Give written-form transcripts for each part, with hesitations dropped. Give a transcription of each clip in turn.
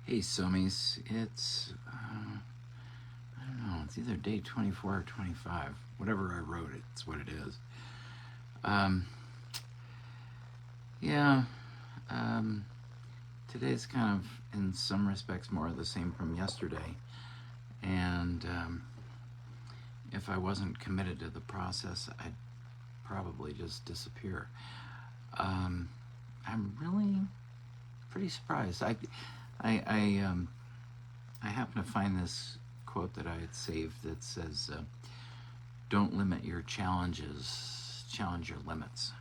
Hey, Somies. It's, I don't know, it's either day 24 or 25. Whatever I wrote, it's what it is. Um, yeah, um, today's kind of, in some respects, more of the same from yesterday. And if I wasn't committed to the process, I'd probably just disappear. I'm really pretty surprised. I happen to find this quote that I had saved that says, "Don't limit your challenges; challenge your limits."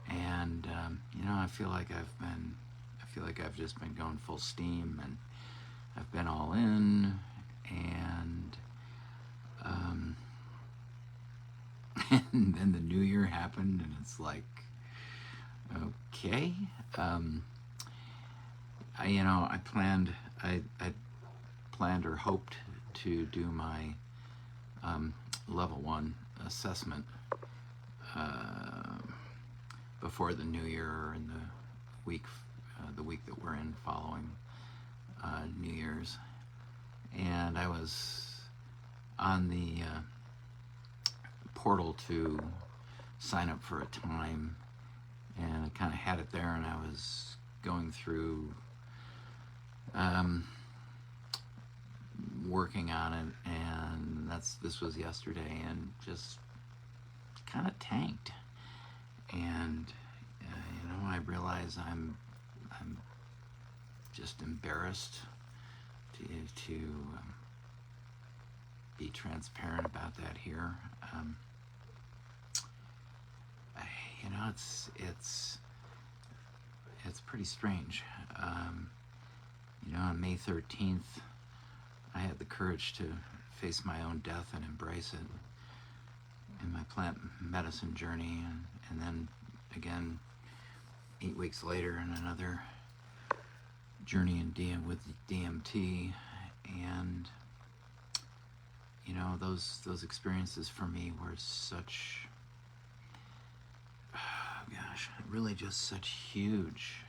And I feel like I've just been going full steam, and I've been all in, and and then the new year happened, and it's like, okay. I planned or hoped to do my level 1 assessment before the new year and the week that we're in following New Year's, and I was on the portal to sign up for a time, and I kind of had it there, and I was going through working on it, and this was yesterday, and just kind of tanked. And I realize I'm just embarrassed to be transparent about that here. It's pretty strange. On May 13th, I had the courage to face my own death and embrace it in my plant medicine journey, and then again 8 weeks later in another journey with DMT, and those experiences for me were such, really just such huge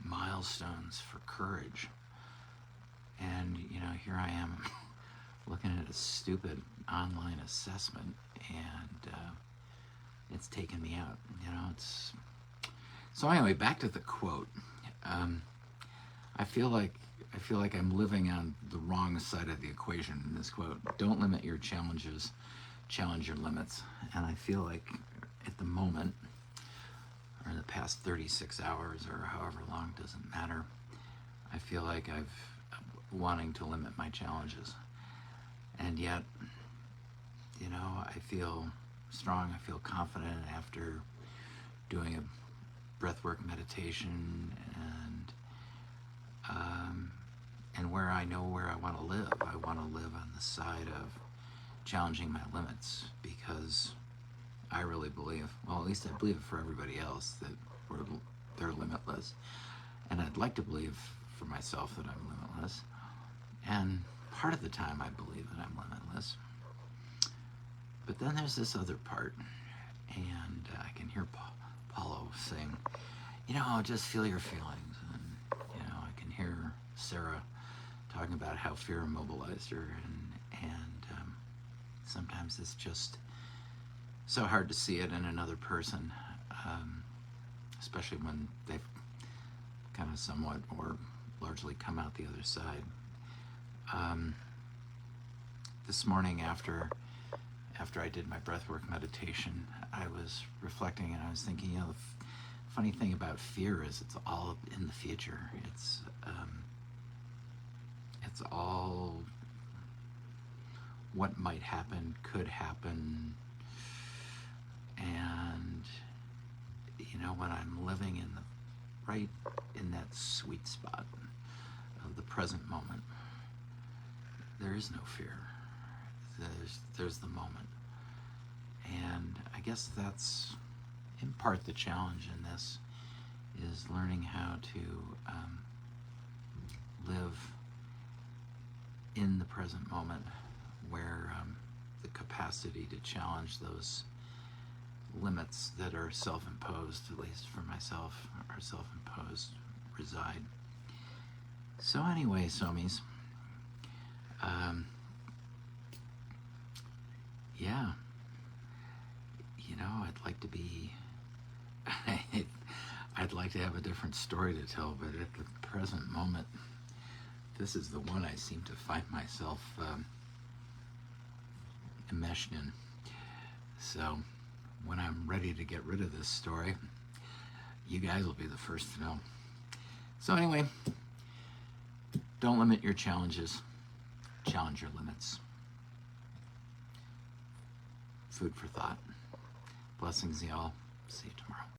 milestones for courage. And here I am looking at a stupid online assessment, and it's taken me out. So anyway, back to the quote. I feel like I'm living on the wrong side of the equation in this quote. Don't limit your challenges, challenge your limits. And I feel like at the moment, or in the past 36 hours or however long, doesn't matter, I feel like I've wanting to limit my challenges. And yet, I feel strong, I feel confident after doing a breathwork meditation, and where I know where I want to live. I want to live on the side of challenging my limits, because I really believe, well, at least I believe it for everybody else, that they're limitless. And I'd like to believe for myself that I'm limitless. And part of the time I believe that I'm limitless. But then there's this other part, and I can hear Paulo saying, just feel your feelings. And, I can hear Sarah talking about how fear immobilized her, and sometimes it's just so hard to see it in another person, especially when they've kind of somewhat or largely come out the other side. This morning, after I did my breathwork meditation, I was reflecting, and I was thinking, the funny thing about fear is it's all in the future. It's all what might happen, could happen, and when I'm living right in that sweet spot of the present moment, there is no fear. There's the moment. And I guess that's in part the challenge in this, is learning how to live in the present moment, where the capacity to challenge those limits that are self-imposed, at least for myself, are self-imposed, reside. So anyway, Somies, yeah, I'd like to be, I'd like to have a different story to tell, but at the present moment, this is the one I seem to find myself enmeshed in. So when I'm ready to get rid of this story, you guys will be the first to know. So anyway, don't limit your challenges. Challenge your limits. Food for thought. Blessings, y'all. See you tomorrow.